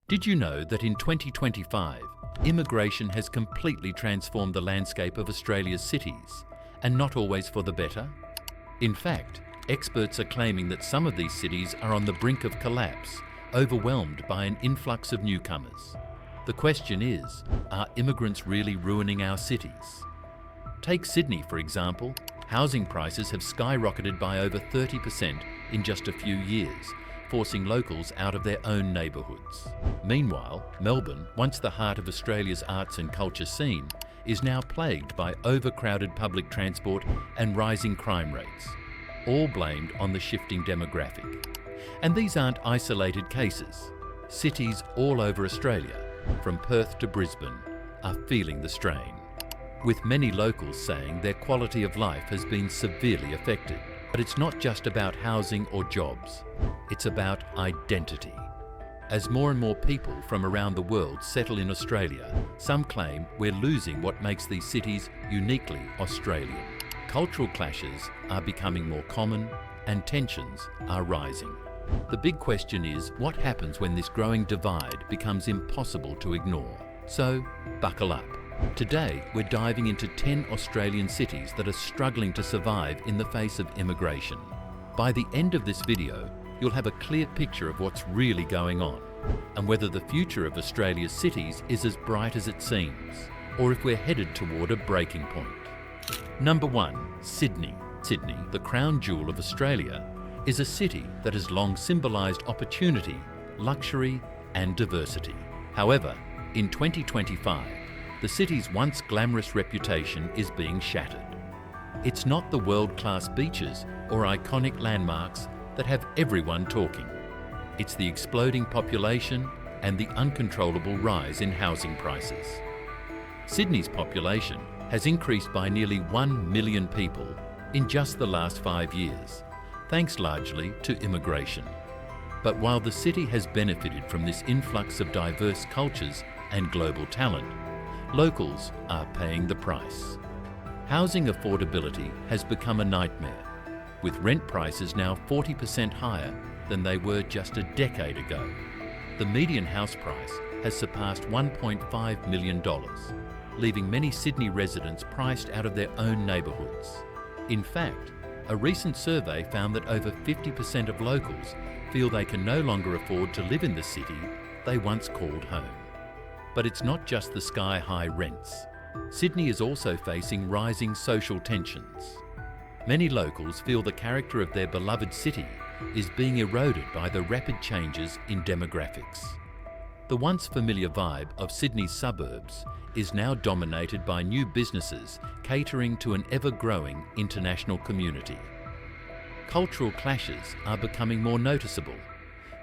Did you know that in 2025, immigration has completely transformed the landscape of Australia's cities, and not always for the better? In fact, experts are claiming that some of these cities are on the brink of collapse, overwhelmed by an influx of newcomers. The question is, are immigrants really ruining our cities? Take Sydney, for example. Housing prices have skyrocketed by over 30% in just a few years, forcing locals out of their own neighbourhoods. Meanwhile, Melbourne, once the heart of Australia's arts and culture scene, is now plagued by overcrowded public transport and rising crime rates, all blamed on the shifting demographic. And these aren't isolated cases. Cities all over Australia, from Perth to Brisbane, are feeling the strain, with many locals saying their quality of life has been severely affected. But it's not just about housing or jobs, it's about identity. As more and more people from around the world settle in Australia, some claim we're losing what makes these cities uniquely Australian. Cultural clashes are becoming more common and tensions are rising. The big question is, what happens when this growing divide becomes impossible to ignore? So, buckle up. Today, we're diving into 10 Australian cities that are struggling to survive in the face of immigration. By the end of this video, you'll have a clear picture of what's really going on and whether the future of Australia's cities is as bright as it seems, or if we're headed toward a breaking point. Number 1. Sydney. Sydney, the crown jewel of Australia, is a city that has long symbolised opportunity, luxury and diversity. However, in 2025, the city's once glamorous reputation is being shattered. It's not the world-class beaches or iconic landmarks that have everyone talking. It's the exploding population and the uncontrollable rise in housing prices. Sydney's population has increased by nearly 1 million people in just the last 5 years, thanks largely to immigration. But while the city has benefited from this influx of diverse cultures and global talent, locals are paying the price. Housing affordability has become a nightmare, with rent prices now 40% higher than they were just a decade ago. The median house price has surpassed $1.5 million, leaving many Sydney residents priced out of their own neighbourhoods. In fact, a recent survey found that over 50% of locals feel they can no longer afford to live in the city they once called home. But it's not just the sky-high rents. Sydney is also facing rising social tensions. Many locals feel the character of their beloved city is being eroded by the rapid changes in demographics. The once familiar vibe of Sydney's suburbs is now dominated by new businesses catering to an ever-growing international community. Cultural clashes are becoming more noticeable,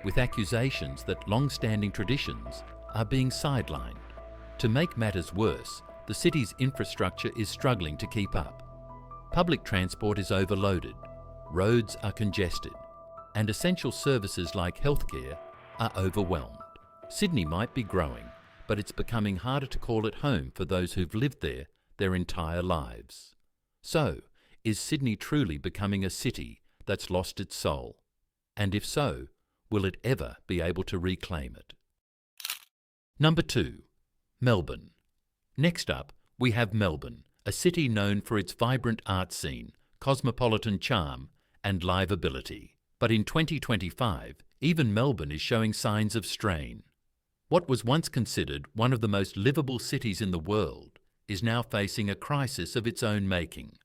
with accusations that long-standing traditions are being sidelined. To make matters worse, the city's infrastructure is struggling to keep up. Public transport is overloaded, roads are congested, and essential services like healthcare are overwhelmed. Sydney might be growing, but it's becoming harder to call it home for those who've lived there their entire lives. So, is Sydney truly becoming a city that's lost its soul? And if so, will it ever be able to reclaim it? Number 2. Melbourne. Next up, we have Melbourne, a city known for its vibrant art scene, cosmopolitan charm and liveability. But in 2025, even Melbourne is showing signs of strain. What was once considered one of the most livable cities in the world is now facing a crisis of its own making: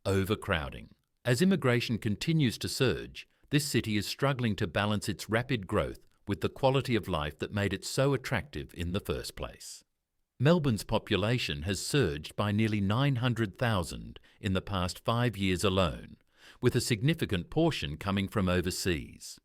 overcrowding. As immigration continues to surge, this city is struggling to balance its rapid growth with the quality of life that made it so attractive in the first place. Melbourne's population has surged by nearly 900,000 in the past 5 years alone, with a significant portion coming from overseas.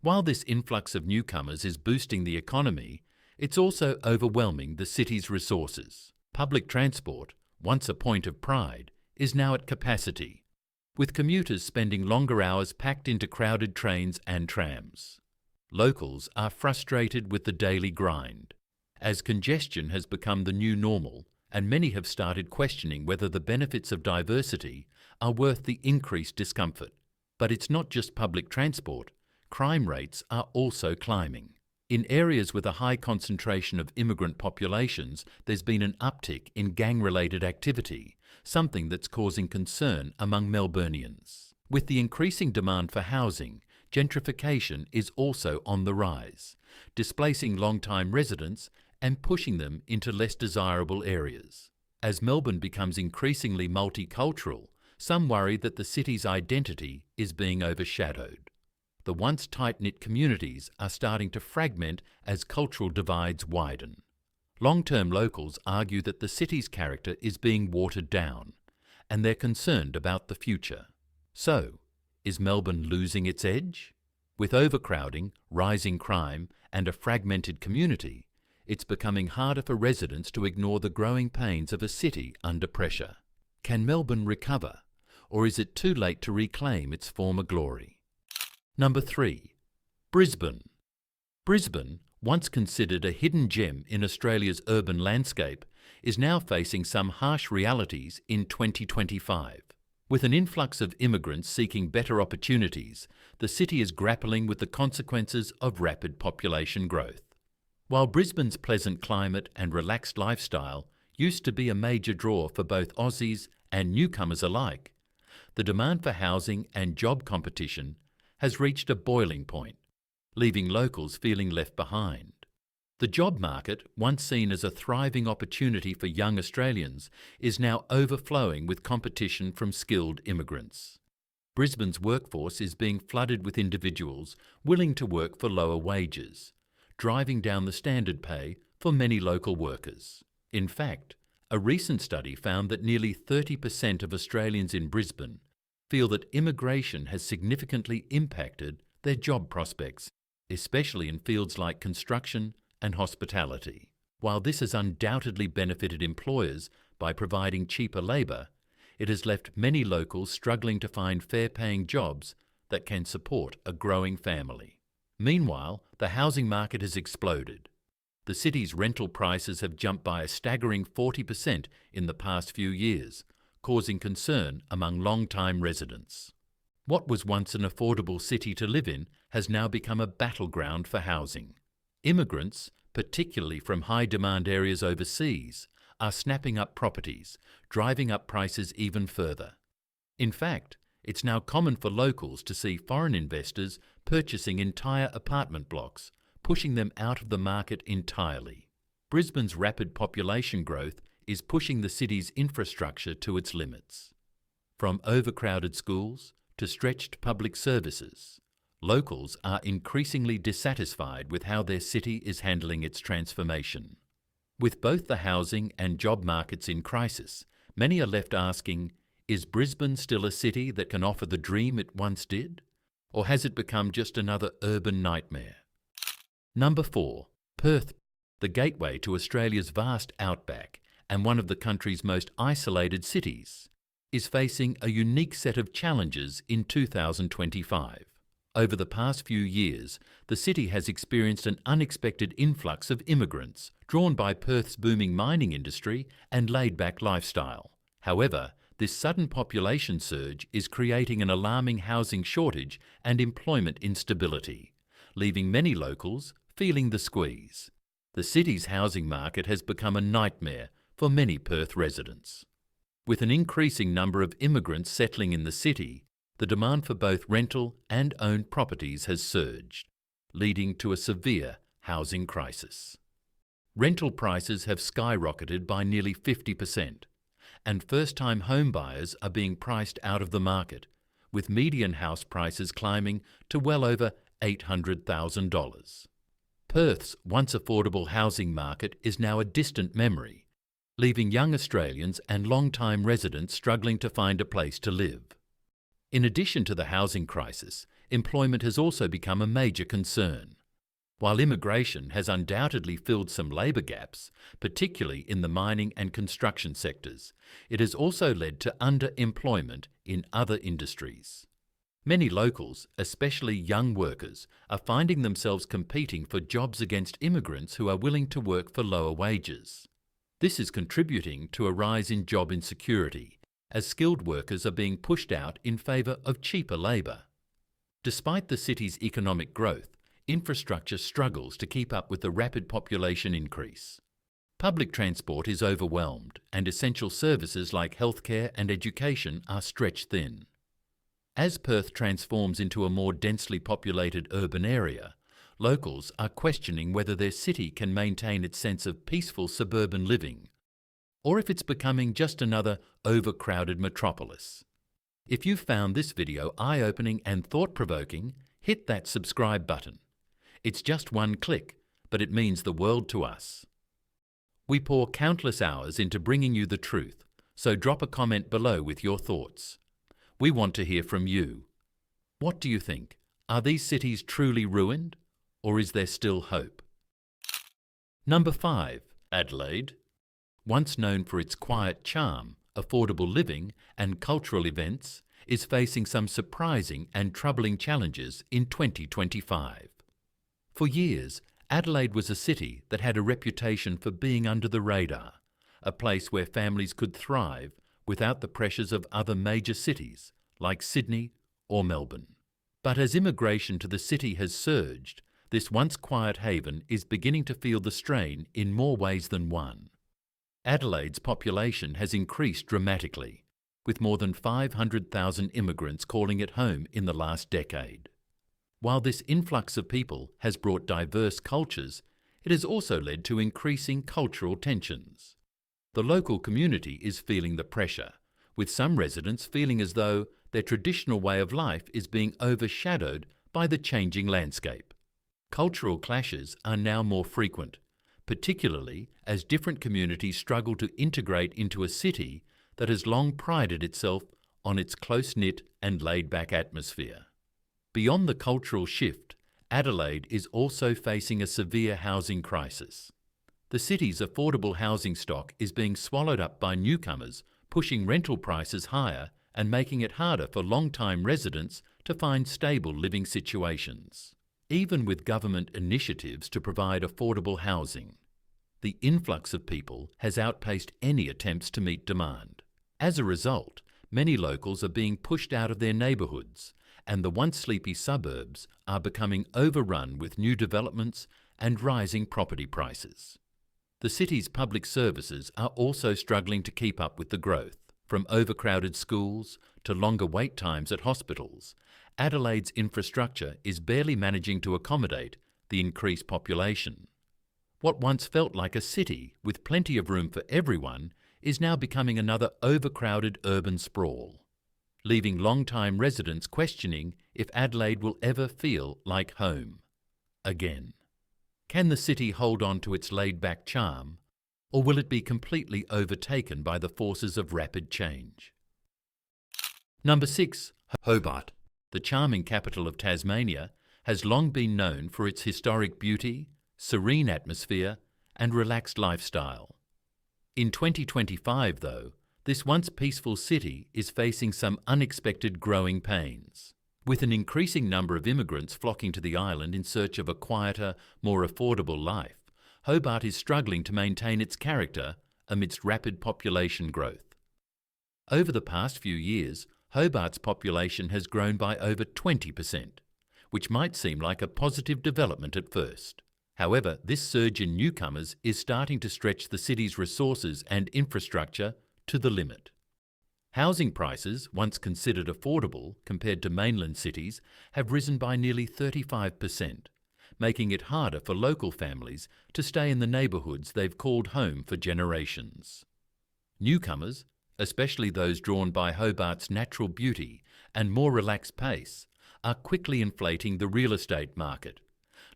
While this influx of newcomers is boosting the economy, it's also overwhelming the city's resources. Public transport, once a point of pride, is now at capacity, with commuters spending longer hours packed into crowded trains and trams. Locals are frustrated with the daily grind, as congestion has become the new normal, and many have started questioning whether the benefits of diversity are worth the increased discomfort. But it's not just public transport. Crime rates are also climbing. In areas with a high concentration of immigrant populations, there's been an uptick in gang-related activity, something that's causing concern among Melburnians. With the increasing demand for housing, gentrification is also on the rise, displacing long-time residents and pushing them into less desirable areas. As Melbourne becomes increasingly multicultural, some worry that the city's identity is being overshadowed. The once tight-knit communities are starting to fragment as cultural divides widen. Long-term locals argue that the city's character is being watered down, and they're concerned about the future. So, is Melbourne losing its edge? With overcrowding, rising crime, and a fragmented community, it's becoming harder for residents to ignore the growing pains of a city under pressure. Can Melbourne recover, or is it too late to reclaim its former glory? Number 3. Brisbane. Brisbane, once considered a hidden gem in Australia's urban landscape, is now facing some harsh realities in 2025. With an influx of immigrants seeking better opportunities, the city is grappling with the consequences of rapid population growth. While Brisbane's pleasant climate and relaxed lifestyle used to be a major draw for both Aussies and newcomers alike, the demand for housing and job competition has reached a boiling point, leaving locals feeling left behind. The job market, once seen as a thriving opportunity for young Australians, is now overflowing with competition from skilled immigrants. Brisbane's workforce is being flooded with individuals willing to work for lower wages, driving down the standard pay for many local workers. In fact, a recent study found that nearly 30% of Australians in Brisbane feel that immigration has significantly impacted their job prospects, especially in fields like construction and hospitality. While this has undoubtedly benefited employers by providing cheaper labour, it has left many locals struggling to find fair-paying jobs that can support a growing family. Meanwhile, the housing market has exploded. The city's rental prices have jumped by a staggering 40% in the past few years, causing concern among long-time residents. What was once an affordable city to live in has now become a battleground for housing. Immigrants, particularly from high-demand areas overseas, are snapping up properties, driving up prices even further. In fact, it's now common for locals to see foreign investors purchasing entire apartment blocks, pushing them out of the market entirely. Brisbane's rapid population growth is pushing the city's infrastructure to its limits. From overcrowded schools to stretched public services, locals are increasingly dissatisfied with how their city is handling its transformation. With both the housing and job markets in crisis, many are left asking, is Brisbane still a city that can offer the dream it once did? Or has it become just another urban nightmare? Number 4. Perth, the gateway to Australia's vast outback and one of the country's most isolated cities, is facing a unique set of challenges in 2025. Over the past few years, the city has experienced an unexpected influx of immigrants, drawn by Perth's booming mining industry and laid-back lifestyle. However, this sudden population surge is creating an alarming housing shortage and employment instability, leaving many locals feeling the squeeze. The city's housing market has become a nightmare for many Perth residents. With an increasing number of immigrants settling in the city, the demand for both rental and owned properties has surged, leading to a severe housing crisis. Rental prices have skyrocketed by nearly 50%, and first-time home buyers are being priced out of the market, with median house prices climbing to well over $800,000. Perth's once affordable housing market is now a distant memory, leaving young Australians and long-time residents struggling to find a place to live. In addition to the housing crisis, employment has also become a major concern. While immigration has undoubtedly filled some labour gaps, particularly in the mining and construction sectors, it has also led to underemployment in other industries. Many locals, especially young workers, are finding themselves competing for jobs against immigrants who are willing to work for lower wages. This is contributing to a rise in job insecurity, as skilled workers are being pushed out in favour of cheaper labour. Despite the city's economic growth, infrastructure struggles to keep up with the rapid population increase. Public transport is overwhelmed, and essential services like healthcare and education are stretched thin. As Perth transforms into a more densely populated urban area, locals are questioning whether their city can maintain its sense of peaceful suburban living, or if it's becoming just another overcrowded metropolis. If you found this video eye-opening and thought-provoking, hit that subscribe button. It's just one click, but it means the world to us. We pour countless hours into bringing you the truth, so drop a comment below with your thoughts. We want to hear from you. What do you think? Are these cities truly ruined, or is there still hope? Number 5. Adelaide. Once known for its quiet charm, affordable living, and cultural events, is facing some surprising and troubling challenges in 2025. For years, Adelaide was a city that had a reputation for being under the radar, a place where families could thrive without the pressures of other major cities like Sydney or Melbourne. But as immigration to the city has surged, this once quiet haven is beginning to feel the strain in more ways than one. Adelaide's population has increased dramatically, with more than 500,000 immigrants calling it home in the last decade. While this influx of people has brought diverse cultures, it has also led to increasing cultural tensions. The local community is feeling the pressure, with some residents feeling as though their traditional way of life is being overshadowed by the changing landscape. Cultural clashes are now more frequent, particularly as different communities struggle to integrate into a city that has long prided itself on its close-knit and laid-back atmosphere. Beyond the cultural shift, Adelaide is also facing a severe housing crisis. The city's affordable housing stock is being swallowed up by newcomers, pushing rental prices higher and making it harder for long-time residents to find stable living situations. Even with government initiatives to provide affordable housing, the influx of people has outpaced any attempts to meet demand. As a result, many locals are being pushed out of their neighbourhoods, and the once sleepy suburbs are becoming overrun with new developments and rising property prices. The city's public services are also struggling to keep up with the growth. From overcrowded schools to longer wait times at hospitals, Adelaide's infrastructure is barely managing to accommodate the increased population. What once felt like a city with plenty of room for everyone is now becoming another overcrowded urban sprawl, leaving long-time residents questioning if Adelaide will ever feel like home again. Can the city hold on to its laid-back charm, or will it be completely overtaken by the forces of rapid change? Number 6. Hobart. The charming capital of Tasmania has long been known for its historic beauty, serene atmosphere, and relaxed lifestyle. In 2025, though, this once peaceful city is facing some unexpected growing pains. With an increasing number of immigrants flocking to the island in search of a quieter, more affordable life, Hobart is struggling to maintain its character amidst rapid population growth. Over the past few years, Hobart's population has grown by over 20%, which might seem like a positive development at first. However, this surge in newcomers is starting to stretch the city's resources and infrastructure to the limit. Housing prices, once considered affordable compared to mainland cities, have risen by nearly 35%, making it harder for local families to stay in the neighbourhoods they've called home for generations. Newcomers, especially those drawn by Hobart's natural beauty and more relaxed pace, are quickly inflating the real estate market,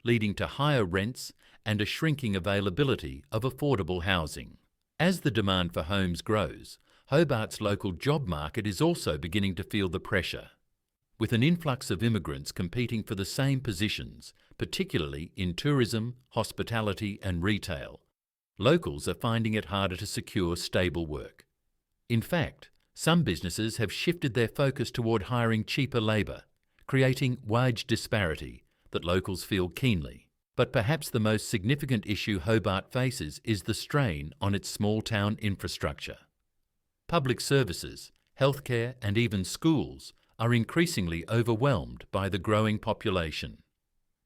leading to higher rents and a shrinking availability of affordable housing. As the demand for homes grows, Hobart's local job market is also beginning to feel the pressure. With an influx of immigrants competing for the same positions, particularly in tourism, hospitality and retail, locals are finding it harder to secure stable work. In fact, some businesses have shifted their focus toward hiring cheaper labour, creating wage disparity that locals feel keenly. But perhaps the most significant issue Hobart faces is the strain on its small-town infrastructure. Public services, healthcare and even schools are increasingly overwhelmed by the growing population.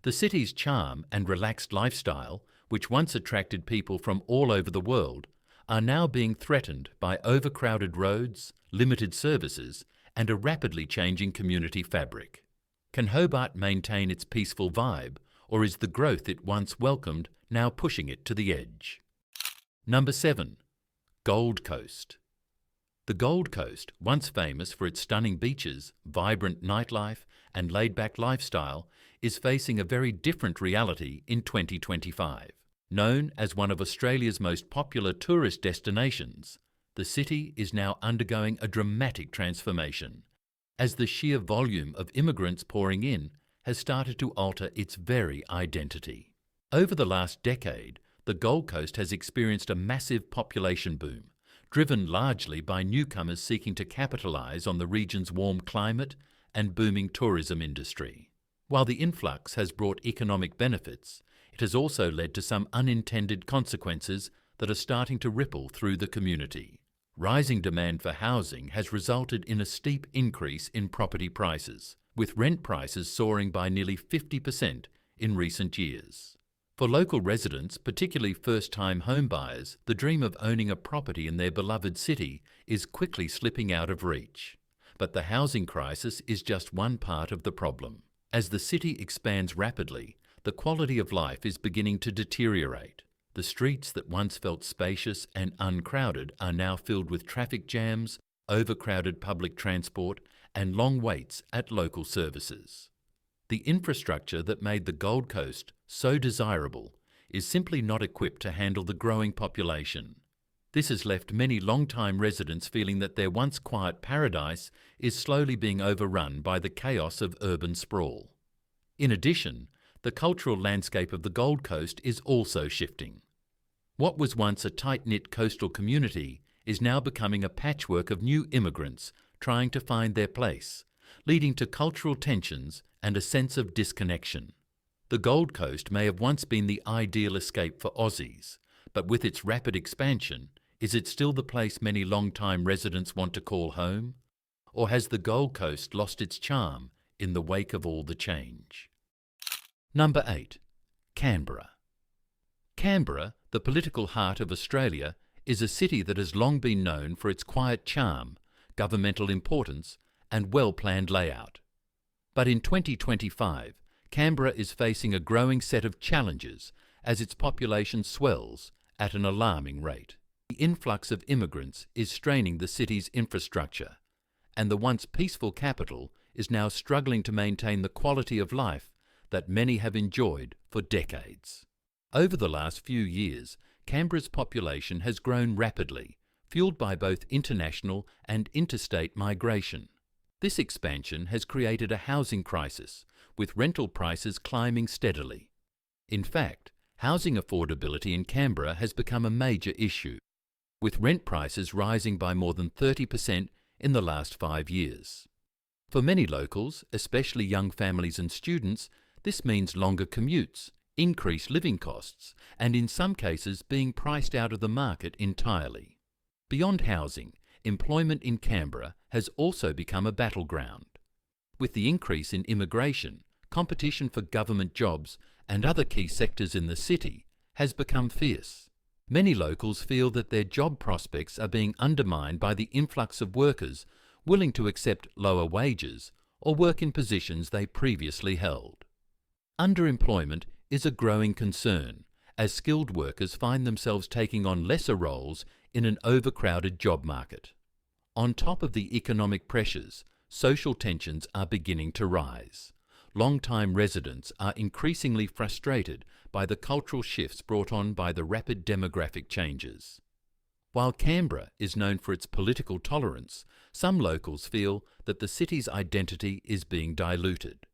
The city's charm and relaxed lifestyle, which once attracted people from all over the world, are now being threatened by overcrowded roads, limited services, and a rapidly changing community fabric. Can Hobart maintain its peaceful vibe, or is the growth it once welcomed now pushing it to the edge? Number 7. Gold Coast. The Gold Coast, once famous for its stunning beaches, vibrant nightlife, and laid-back lifestyle, is facing a very different reality in 2025. Known as one of Australia's most popular tourist destinations, the city is now undergoing a dramatic transformation, as the sheer volume of immigrants pouring in has started to alter its very identity. Over the last decade, the Gold Coast has experienced a massive population boom, driven largely by newcomers seeking to capitalise on the region's warm climate and booming tourism industry. While the influx has brought economic benefits, it has also led to some unintended consequences that are starting to ripple through the community. Rising demand for housing has resulted in a steep increase in property prices, with rent prices soaring by nearly 50% in recent years. For local residents, particularly first-time homebuyers, the dream of owning a property in their beloved city is quickly slipping out of reach. But the housing crisis is just one part of the problem. As the city expands rapidly, the quality of life is beginning to deteriorate. The streets that once felt spacious and uncrowded are now filled with traffic jams, overcrowded public transport, and long waits at local services. The infrastructure that made the Gold Coast so desirable is simply not equipped to handle the growing population. This has left many long-time residents feeling that their once quiet paradise is slowly being overrun by the chaos of urban sprawl. In addition, the cultural landscape of the Gold Coast is also shifting. What was once a tight-knit coastal community is now becoming a patchwork of new immigrants trying to find their place, leading to cultural tensions and a sense of disconnection. The Gold Coast may have once been the ideal escape for Aussies, but with its rapid expansion, is it still the place many long-time residents want to call home? Or has the Gold Coast lost its charm in the wake of all the change? Number 8. Canberra. Canberra, the political heart of Australia, is a city that has long been known for its quiet charm, governmental importance, and well-planned layout. But in 2025, Canberra is facing a growing set of challenges as its population swells at an alarming rate. The influx of immigrants is straining the city's infrastructure, and the once peaceful capital is now struggling to maintain the quality of life that many have enjoyed for decades. Over the last few years, Canberra's population has grown rapidly, fueled by both international and interstate migration. This expansion has created a housing crisis, with rental prices climbing steadily. In fact, housing affordability in Canberra has become a major issue, with rent prices rising by more than 30% in the last 5 years. For many locals, especially young families and students, this means longer commutes, increased living costs, and in some cases being priced out of the market entirely. Beyond housing, employment in Canberra has also become a battleground. With the increase in immigration, competition for government jobs and other key sectors in the city has become fierce. Many locals feel that their job prospects are being undermined by the influx of workers willing to accept lower wages or work in positions they previously held. Underemployment is a growing concern, as skilled workers find themselves taking on lesser roles in an overcrowded job market. On top of the economic pressures, social tensions are beginning to rise. Long-time residents are increasingly frustrated by the cultural shifts brought on by the rapid demographic changes. While Canberra is known for its political tolerance, some locals feel that the city's identity is being diluted,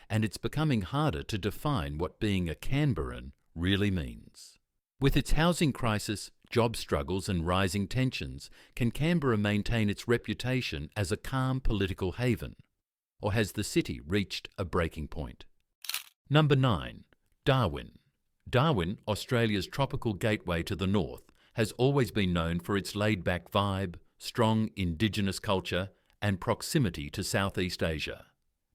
and it's becoming harder to define what being a Canberran really means. With its housing crisis, job struggles and rising tensions, can Canberra maintain its reputation as a calm political haven? Or has the city reached a breaking point? Number 9. Darwin. Darwin, Australia's tropical gateway to the north, has always been known for its laid-back vibe, strong Indigenous culture, and proximity to Southeast Asia.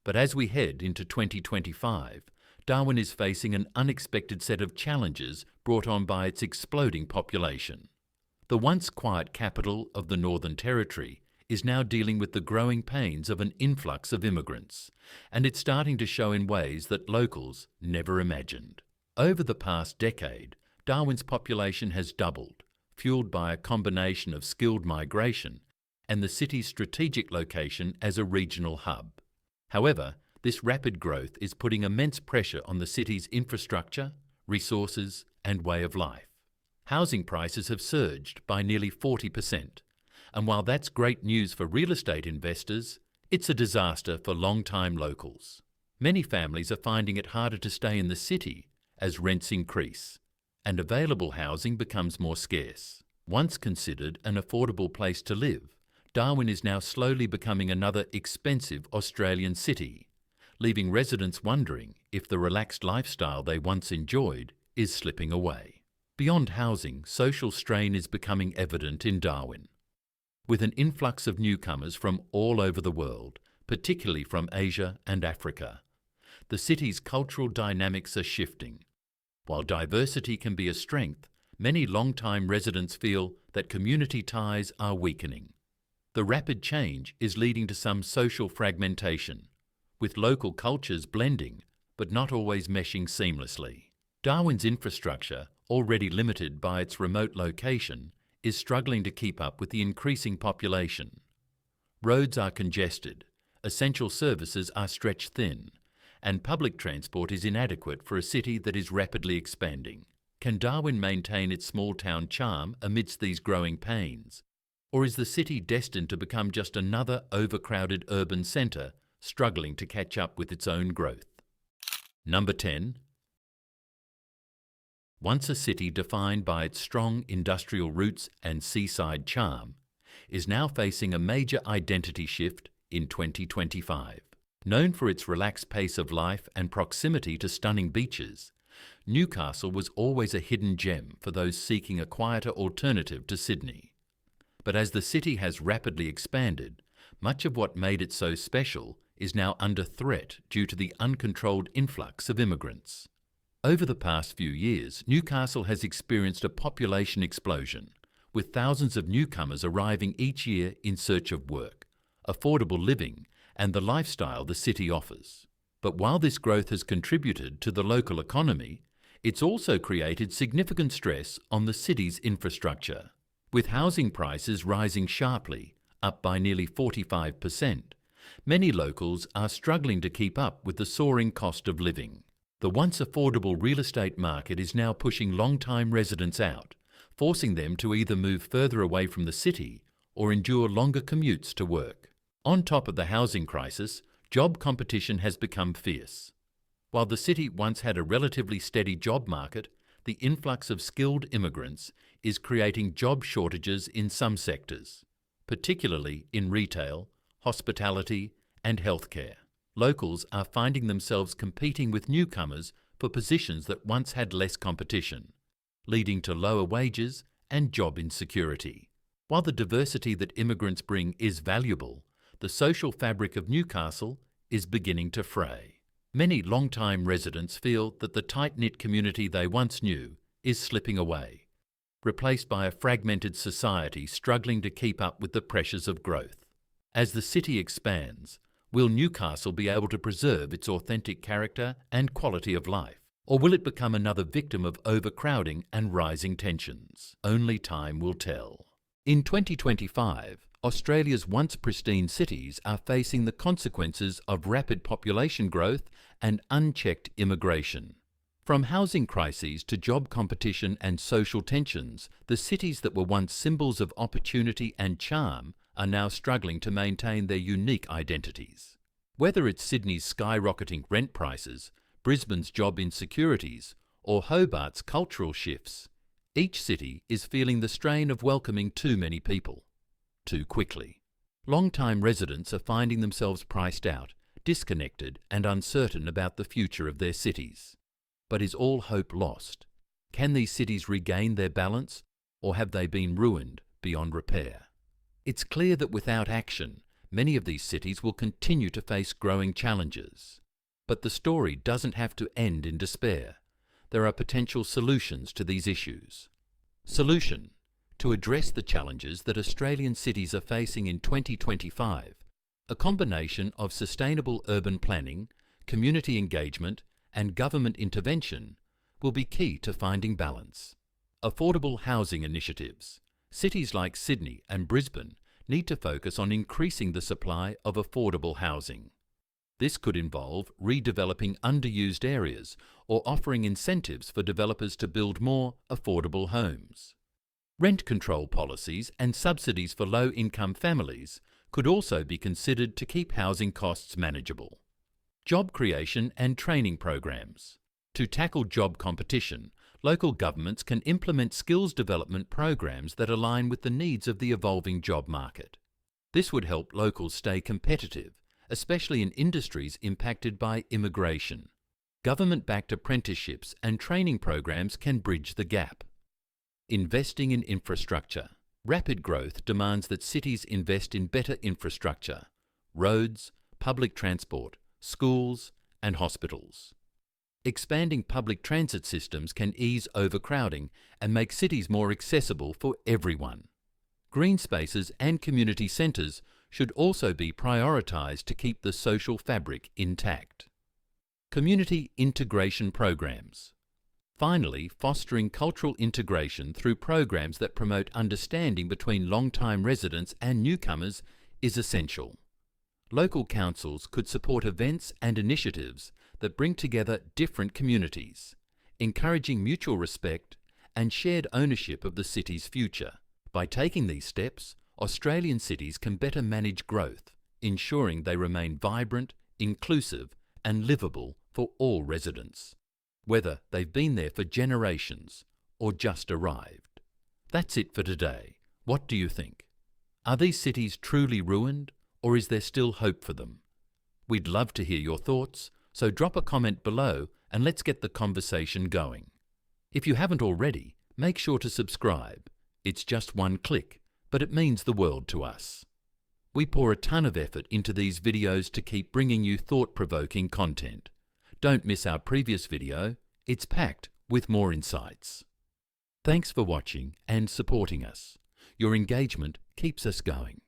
But as we head into 2025, Darwin is facing an unexpected set of challenges brought on by its exploding population. The once quiet capital of the Northern Territory is now dealing with the growing pains of an influx of immigrants, and it's starting to show in ways that locals never imagined. Over the past decade, Darwin's population has doubled, fueled by a combination of skilled migration and the city's strategic location as a regional hub. However, this rapid growth is putting immense pressure on the city's infrastructure, resources, and way of life. Housing prices have surged by nearly 40%, and while that's great news for real estate investors, it's a disaster for long-time locals. Many families are finding it harder to stay in the city as rents increase, and available housing becomes more scarce. Once considered an affordable place to live, Darwin is now slowly becoming another expensive Australian city, leaving residents wondering if the relaxed lifestyle they once enjoyed is slipping away. Beyond housing, social strain is becoming evident in Darwin. With an influx of newcomers from all over the world, particularly from Asia and Africa, the city's cultural dynamics are shifting. While diversity can be a strength, many long-time residents feel that community ties are weakening. The rapid change is leading to some social fragmentation, with local cultures blending but not always meshing seamlessly. Darwin's infrastructure, already limited by its remote location, is struggling to keep up with the increasing population. Roads are congested, essential services are stretched thin, and public transport is inadequate for a city that is rapidly expanding. Can Darwin maintain its small-town charm amidst these growing pains? Or is the city destined to become just another overcrowded urban centre struggling to catch up with its own growth? Number 10. Once a city defined by its strong industrial roots and seaside charm, is now facing a major identity shift in 2025. Known for its relaxed pace of life and proximity to stunning beaches, Newcastle was always a hidden gem for those seeking a quieter alternative to Sydney. But as the city has rapidly expanded, much of what made it so special is now under threat due to the uncontrolled influx of immigrants. Over the past few years, Newcastle has experienced a population explosion, with thousands of newcomers arriving each year in search of work, affordable living, and the lifestyle the city offers. But while this growth has contributed to the local economy, it's also created significant stress on the city's infrastructure. With housing prices rising sharply, up by nearly 45%, many locals are struggling to keep up with the soaring cost of living. The once affordable real estate market is now pushing long-time residents out, forcing them to either move further away from the city or endure longer commutes to work. On top of the housing crisis, job competition has become fierce. While the city once had a relatively steady job market, the influx of skilled immigrants is creating job shortages in some sectors, particularly in retail, hospitality, and healthcare. Locals are finding themselves competing with newcomers for positions that once had less competition, leading to lower wages and job insecurity. While the diversity that immigrants bring is valuable, the social fabric of Newcastle is beginning to fray. Many long-time residents feel that the tight-knit community they once knew is slipping away, replaced by a fragmented society struggling to keep up with the pressures of growth. As the city expands, will Newcastle be able to preserve its authentic character and quality of life? Or will it become another victim of overcrowding and rising tensions? Only time will tell. In 2025, Australia's once pristine cities are facing the consequences of rapid population growth and unchecked immigration. From housing crises to job competition and social tensions, the cities that were once symbols of opportunity and charm are now struggling to maintain their unique identities. Whether it's Sydney's skyrocketing rent prices, Brisbane's job insecurities, or Hobart's cultural shifts, each city is feeling the strain of welcoming too many people, too quickly. Long-time residents are finding themselves priced out, disconnected and uncertain about the future of their cities. But is all hope lost? Can these cities regain their balance, or have they been ruined beyond repair? It's clear that without action, many of these cities will continue to face growing challenges. But the story doesn't have to end in despair. There are potential solutions to these issues. Solution: to address the challenges that Australian cities are facing in 2025, a combination of sustainable urban planning, community engagement, and government intervention will be key to finding balance. Affordable housing initiatives. Cities like Sydney and Brisbane need to focus on increasing the supply of affordable housing. This could involve redeveloping underused areas or offering incentives for developers to build more affordable homes. Rent control policies and subsidies for low-income families could also be considered to keep housing costs manageable. Job creation and training programs. To tackle job competition, local governments can implement skills development programs that align with the needs of the evolving job market. This would help locals stay competitive, especially in industries impacted by immigration. Government-backed apprenticeships and training programs can bridge the gap. Investing in infrastructure. Rapid growth demands that cities invest in better infrastructure: roads, public transport, schools, and hospitals. Expanding public transit systems can ease overcrowding and make cities more accessible for everyone. Green spaces and community centres should also be prioritised to keep the social fabric intact. Community integration programs. Finally, fostering cultural integration through programs that promote understanding between long-time residents and newcomers is essential. Local councils could support events and initiatives that bring together different communities, encouraging mutual respect and shared ownership of the city's future. By taking these steps, Australian cities can better manage growth, ensuring they remain vibrant, inclusive, and livable for all residents, whether they've been there for generations or just arrived. That's it for today. What do you think? Are these cities truly ruined, or is there still hope for them? We'd love to hear your thoughts, so drop a comment below and let's get the conversation going. If you haven't already, make sure to subscribe. It's just one click, but it means the world to us. We pour a ton of effort into these videos to keep bringing you thought-provoking content. Don't miss our previous video, it's packed with more insights. Thanks for watching and supporting us. Your engagement keeps us going.